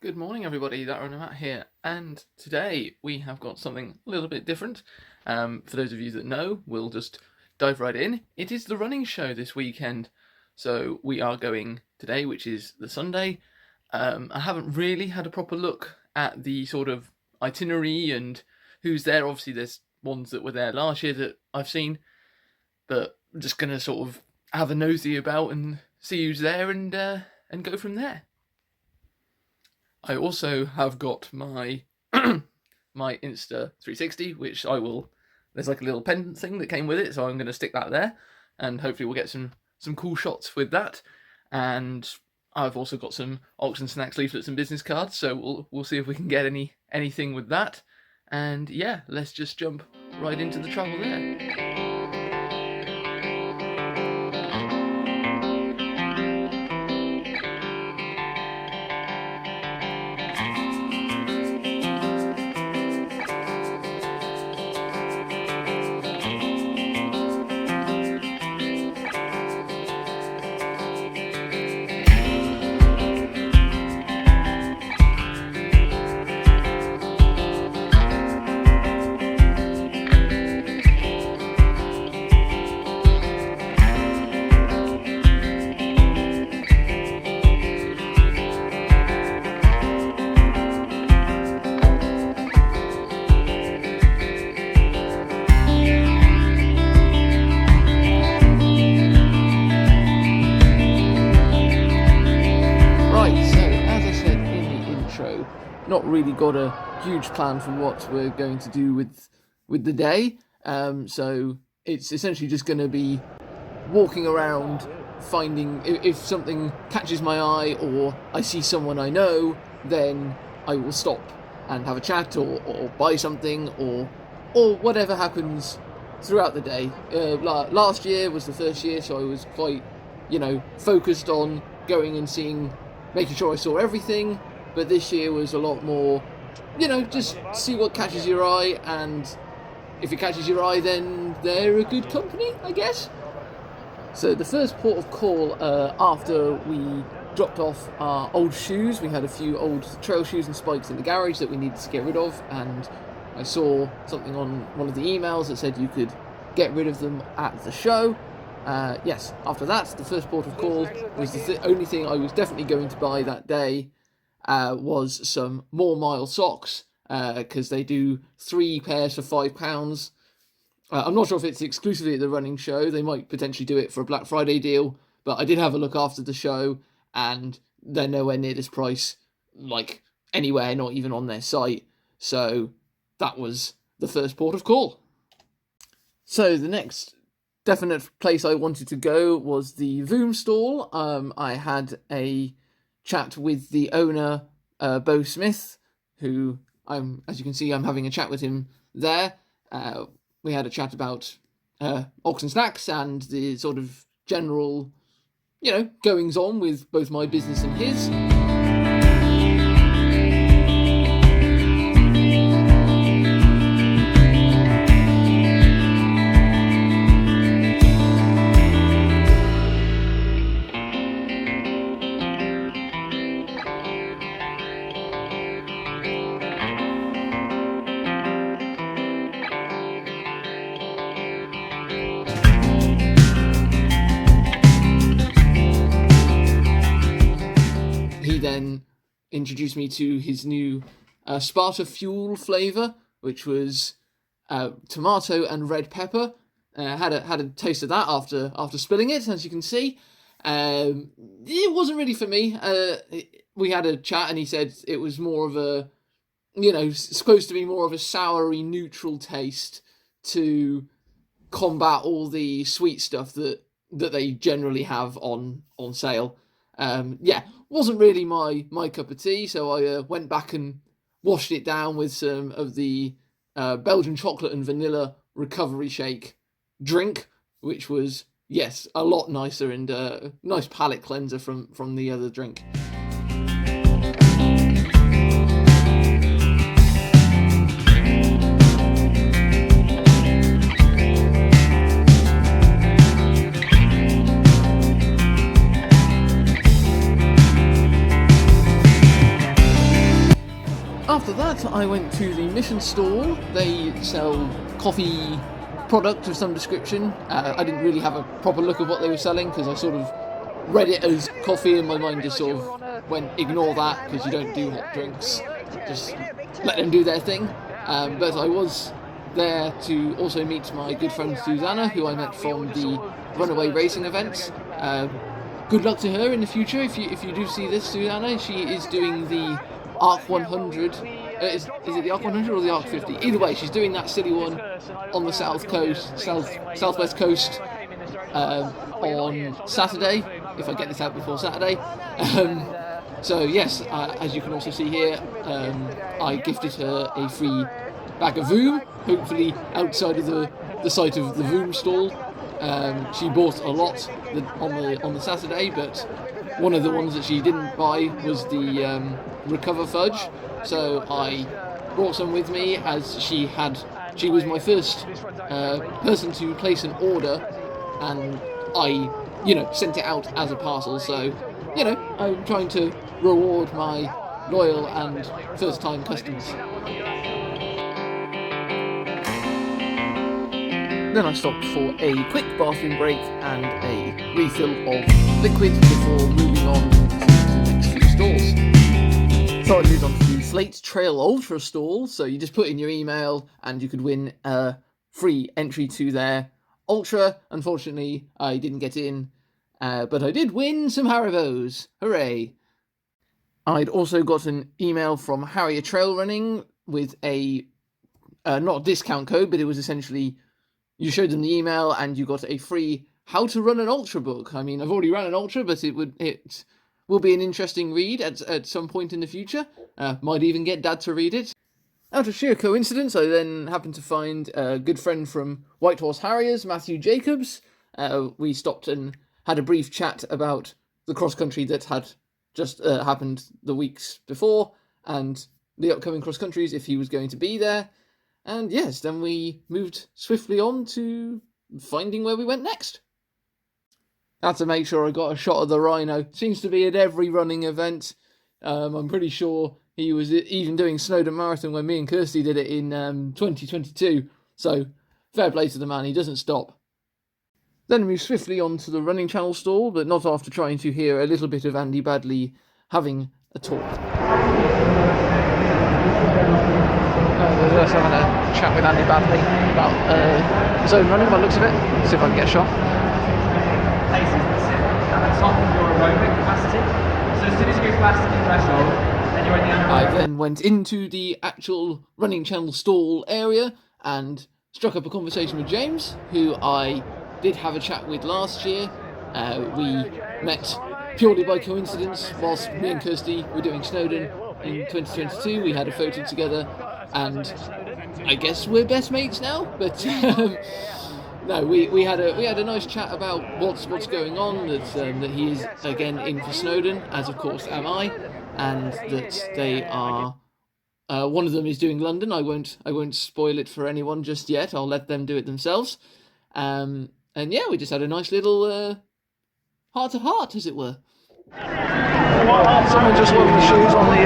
Good morning, everybody. That Runner Matt here, and today we have got something a little bit different. For those of you that know, we'll just dive right in. It is the running show this weekend, so we are going today, which is the Sunday. I haven't really had a proper look at the sort of itinerary and who's there. Obviously, there's ones that were there last year that I've seen, but I'm just gonna sort of have a nosy about and see who's there and go from there. I also have got my my Insta 360, which there's like a little pendant thing that came with it, so I'm going to stick that there, and hopefully we'll get some cool shots with that. And I've also got some Oxon Snacks leaflets and business cards, so we'll see if we can get anything with that. And yeah, let's just jump right into the travel there. Not really got a huge plan for what we're going to do with the day, so it's essentially just going to be walking around, finding if something catches my eye or I see someone I know, then I will stop and have a chat or buy something or whatever happens throughout the day. Last year was the first year, so I was quite focused on going and making sure I saw everything. But this year was a lot more, just see what catches your eye, and if it catches your eye, then they're a good company, I guess. So the first port of call after we dropped off our old shoes, we had a few old trail shoes and spikes in the garage that we needed to get rid of, and I saw something on one of the emails that said you could get rid of them at the show. Yes, after that, the first port of call was the only thing I was definitely going to buy that day. Was some more mile socks, because they do 3 pairs for £5. I'm not sure if it's exclusively at the running show. They might potentially do it for a Black Friday deal, but I did have a look after the show, and they're nowhere near this price, like anywhere, not even on their site. So that was the first port of call. So the next definite place I wanted to go was the Voom stall. I had a chat with the owner, Bo Smith, who as you can see, I'm having a chat with him there. We had a chat about Oxon Snacks and the sort of general, goings on with both my business and his. He then introduced me to his new Sparta Fuel flavour, which was tomato and red pepper. Had a taste of that after spilling it, as you can see. It wasn't really for me. We had a chat, and he said it was more of a, supposed to be more of a soury, neutral taste to combat all the sweet stuff that they generally have on sale. Wasn't really my cup of tea, so I went back and washed it down with some of the Belgian chocolate and vanilla recovery shake drink, which was, yes, a lot nicer and a nice palate cleanser from the other drink. After that, I went to the Mission stall. They sell coffee product of some description. I didn't really have a proper look at what they were selling because I sort of read it as coffee and my mind just sort of went, ignore that because you don't do hot drinks. Just let them do their thing. But I was there to also meet my good friend Susanna, who I met from the Runaway Racing events. Good luck to her in the future. If you do see this, Susanna, she is doing the Arc 100. Is it the Arc 100 or the Arc 50? Either way, she's doing that silly one on the southwest coast on Saturday. If I get this out before Saturday. So yes, as you can also see here, I gifted her a free bag of Voom, hopefully outside of the site of the Voom stall. She bought a lot on the Saturday, but one of the ones that she didn't buy was the Recover Fudge, so I brought some with me as she was my first person to place an order, and I sent it out as a parcel, so I'm trying to reward my loyal and first time customers. Then I stopped for a quick bathroom break and a refill of liquid before moving on to the next few stalls. So I moved on to the Slate Trail Ultra stall, so you just put in your email and you could win a free entry to their Ultra. Unfortunately, I didn't get in, but I did win some Haribos. Hooray! I'd also got an email from Harrier Trail Running with a, not a discount code, but it was essentially, you showed them the email and you got a free How to Run an Ultra book. I mean, I've already run an Ultra, but it will be an interesting read at some point in the future. Might even get Dad to read it. Out of sheer coincidence, I then happened to find a good friend from Whitehorse Harriers, Matthew Jacobs. We stopped and had a brief chat about the cross-country that had just happened the weeks before, and the upcoming cross-countries, if he was going to be there. And yes, then we moved swiftly on to finding where we went next. Had to make sure I got a shot of the rhino. Seems to be at every running event. I'm pretty sure he was even doing Snowdon Marathon when me and Kirsty did it in 2022. So, fair play to the man, he doesn't stop. Then we moved swiftly on to the Running Channel stall, but not after trying to hear a little bit of Andy Badley having a talk. We're just having a chat with Andy Badley about his own running by the looks of it. See if I can get a shot. Pace is at the top of your aerobic capacity. So as soon as you go past the threshold, then you're in the anaerobic. I then went into the actual Running Channel stall area and struck up a conversation with James, who I did have a chat with last year. We met purely by coincidence whilst me and Kirsty were doing Snowdon in 2022. We had a photo together, and I guess we're best mates now. But no, we had a nice chat about what's going on. That he is again in for Snowdon, as of course am I, and that they are. One of them is doing London. I won't spoil it for anyone just yet. I'll let them do it themselves. And yeah, we just had a nice little heart-to-heart, as it were. Someone just won the shoes on the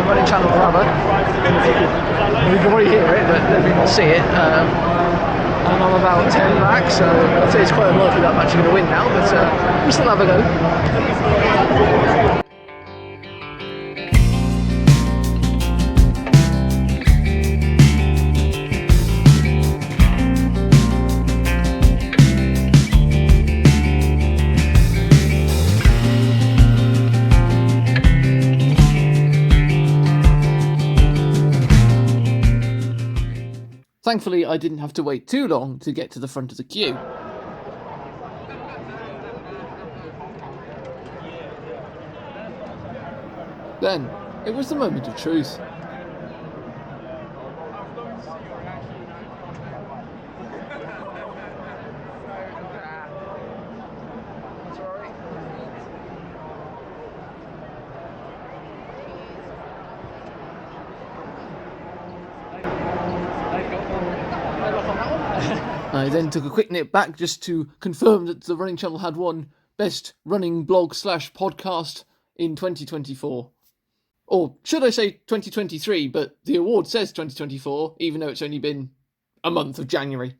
Running Channel grabber. We can already hear it, but nobody will see it. And I'm about 10 back, so I'd say it's quite unlikely that I'm actually going to win now, but we'll still have a go. Thankfully, I didn't have to wait too long to get to the front of the queue. Then, it was the moment of truth. I then took a quick nip back just to confirm that the Running Channel had won Best Running Blog / Podcast in 2024. Or should I say 2023, but the award says 2024, even though it's only been a month of January.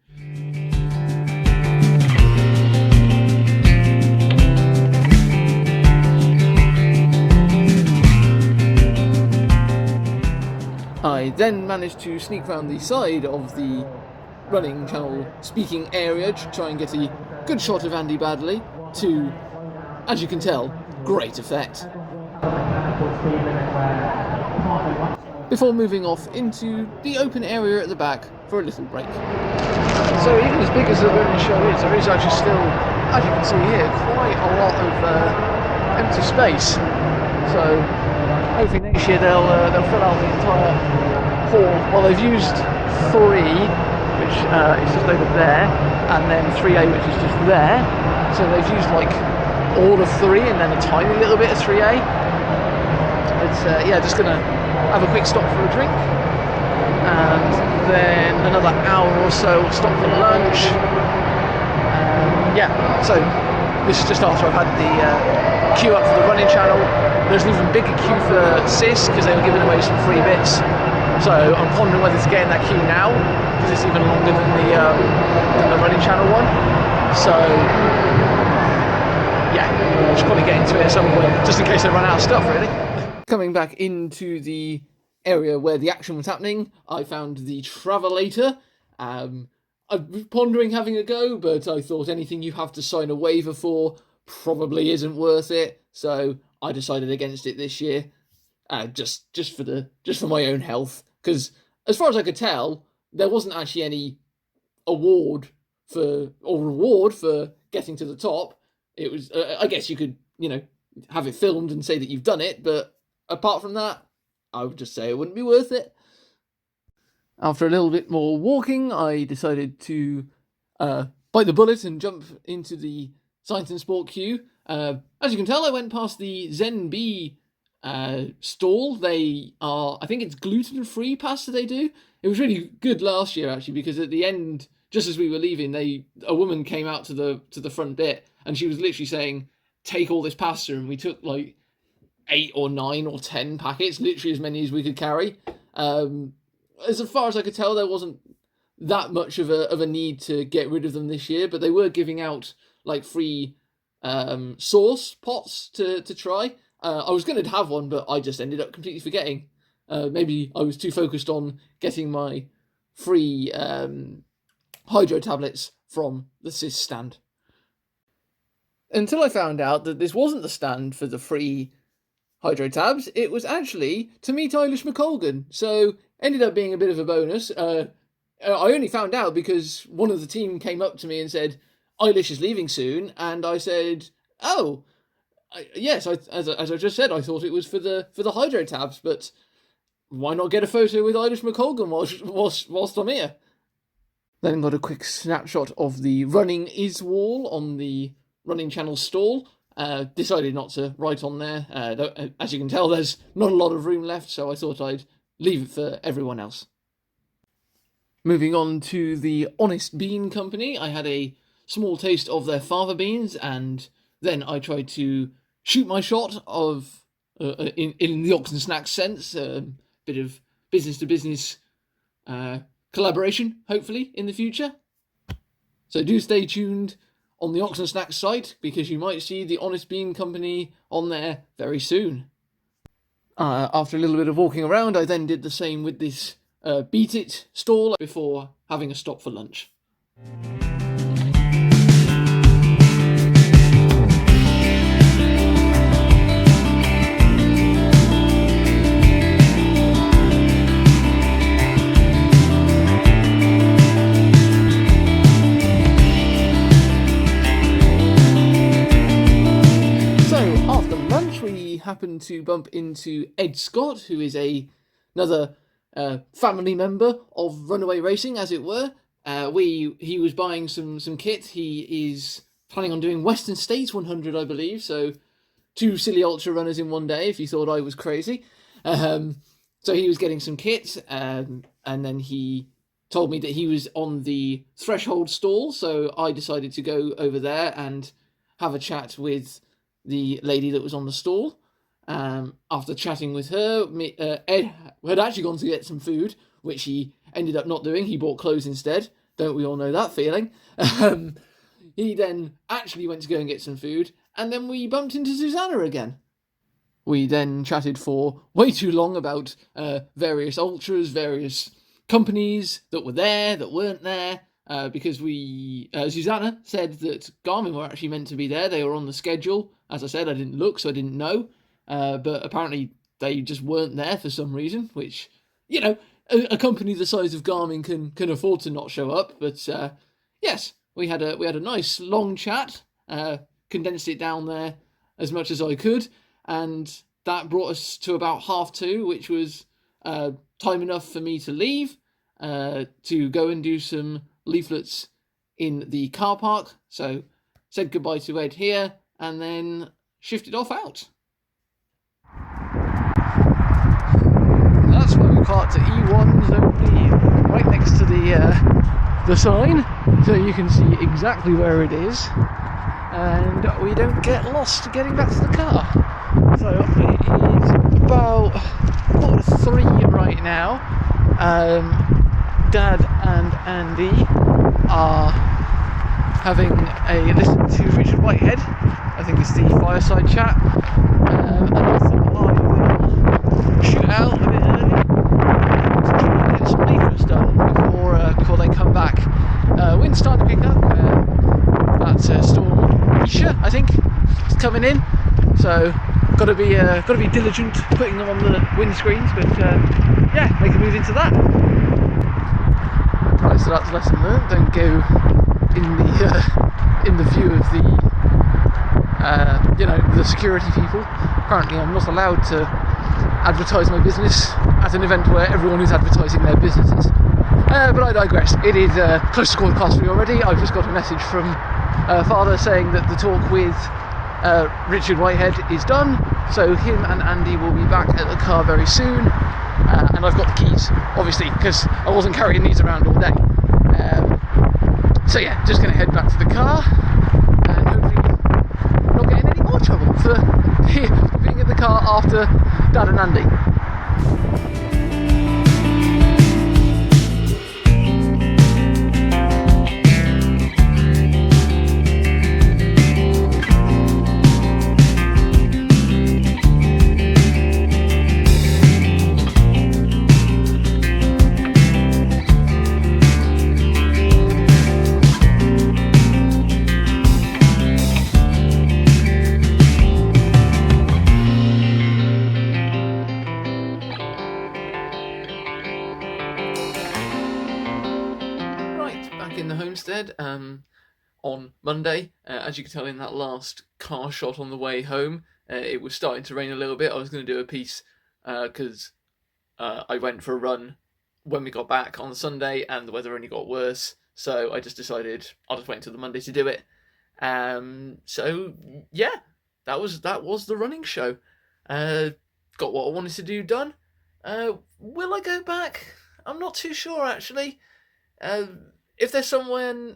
I then managed to sneak around the side of the running channel speaking area to try and get a good shot of Andy Badley to, as you can tell, great effect. Before moving off into the open area at the back for a little break. So even as big as the running show is, there is actually still, as you can see here, quite a lot of empty space. So hopefully next year they'll fill out the entire hall. Well, they've used 3, which is just over there, and then 3A, which is just there. So they've used like all of 3 and then a tiny little bit of 3A. It's yeah, just gonna have a quick stop for a drink, and then another hour or so stop for lunch. Yeah, so this is just after I've had the queue up for the running channel. There's an even bigger queue for CIS because they were giving away some free bits. So I'm pondering whether to get in that queue now because it's even longer than the running channel one. So yeah, I should probably get into it at some point just in case they run out of stuff, really. Coming back into the area where the action was happening, I found the Travelator. I was pondering having a go, but I thought anything you have to sign a waiver for probably isn't worth it, so I decided against it this year, just for my own health. Because as far as I could tell, there wasn't actually any reward for getting to the top. It was, I guess you could, have it filmed and say that you've done it, but apart from that, I would just say it wouldn't be worth it. After a little bit more walking, I decided to bite the bullet and jump into the Science and Sport queue. As you can tell, I went past the Zen B stall. They are, I think it's gluten-free pasta they do. It was really good last year, actually, because at the end, just as we were leaving, a woman came out to the front bit, and she was literally saying, take all this pasta, and we took like 8 or 9 or 10 packets, literally as many as we could carry. As far as I could tell, there wasn't that much of a need to get rid of them this year, but they were giving out like free sauce pots to try. I was going to have one, but I just ended up completely forgetting. Maybe I was too focused on getting my free hydro tablets from the CIS stand. Until I found out that this wasn't the stand for the free hydro tabs, it was actually to meet Eilish McColgan. So ended up being a bit of a bonus. I only found out because one of the team came up to me and said, Eilish is leaving soon, and I said, oh, yes, as I just said, I thought it was for the hydro tabs, but why not get a photo with Eilish McColgan whilst I'm here? Then got a quick snapshot of the running is wall on the running channel stall. Decided not to write on there. As you can tell, there's not a lot of room left, so I thought I'd leave it for everyone else. Moving on to the Honest Bean Company, I had a small taste of their fava beans, and then I tried to shoot my shot of, in the Oxon Snacks sense, a bit of business-to-business collaboration, hopefully, in the future. So do stay tuned on the Oxon Snacks site, because you might see the Honest Bean Company on there very soon. After a little bit of walking around, I then did the same with this Beat It stall before having a stop for lunch. Happened to bump into Ed Scott, who is another family member of Runaway Racing, as it were. He was buying some kit. He is planning on doing Western States 100, I believe. So 2 silly ultra runners in one day, if you thought I was crazy. So he was getting some kit, and then he told me that he was on the Threshold stall. So I decided to go over there and have a chat with the lady that was on the stall. After chatting with her, Ed had actually gone to get some food, which he ended up not doing. He bought clothes instead. Don't we all know that feeling? He then actually went to go and get some food, and then we bumped into Susanna again. We then chatted for way too long about various ultras, various companies that were there, that weren't there, because Susanna said that Garmin were actually meant to be there. They were on the schedule. As I said, I didn't look, so I didn't know. But apparently they just weren't there for some reason, which, a company the size of Garmin can afford to not show up. But yes, we had a nice long chat, condensed it down there as much as I could, and that brought us to about 2:30, which was time enough for me to leave, to go and do some leaflets in the car park. So said goodbye to Ed here, and then shifted off out. That's where we parked at E1's only, right next to the sign, so you can see exactly where it is, and we don't get lost getting back to the car. So it is about 3:15 right now. Dad and Andy are having a listen to Richard Whitehead. I think it's the fireside chat. And I thought I will shoot out a bit early to try and get some leaflets done before they come back. Wind's starting to pick up. That storm Isha, I think, is coming in. So got to be diligent putting them on the windscreens, but yeah, make a move into that. Right, so that's lesson learned. Don't go in the view of the security people. Apparently, I'm not allowed to advertise my business at an event where everyone is advertising their businesses. But I digress. It is close to 3:15 already. I've just got a message from Father saying that the talk with Richard Whitehead is done, so him and Andy will be back at the car very soon, and I've got the keys, obviously, because I wasn't carrying these around all day. So yeah, just going to head back to the car, and hopefully not get in any more trouble for being in the car after Dad and Andy. In the homestead on Monday. As you can tell in that last car shot on the way home, it was starting to rain a little bit. I was going to do a piece because I went for a run when we got back on Sunday and the weather only got worse, so I just decided I'll just wait until the Monday to do it. So yeah, that was the running show. Got what I wanted to do done. Will I go back? I'm not too sure actually. If there's someone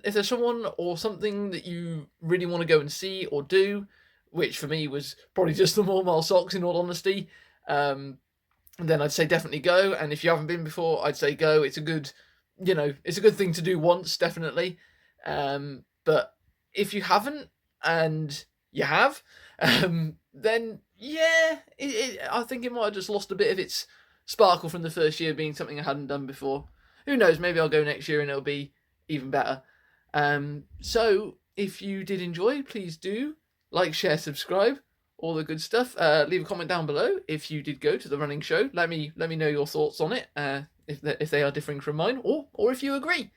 or something that you really want to go and see or do, which for me was probably just the Mile Socks in all honesty, then I'd say definitely go. And if you haven't been before, I'd say go. It's a good thing to do once, definitely. But if you haven't and you have, then yeah, I think it might have just lost a bit of its sparkle from the first year being something I hadn't done before. Who knows, maybe I'll go next year and it'll be even better. So if you did enjoy, please do like, share, subscribe, all the good stuff. Leave a comment down below if you did go to the running show. Let me know your thoughts on it, if they are differing from mine, or if you agree.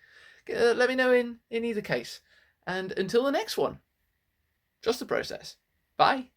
Let me know in either case. And until the next one, trust the process. Bye.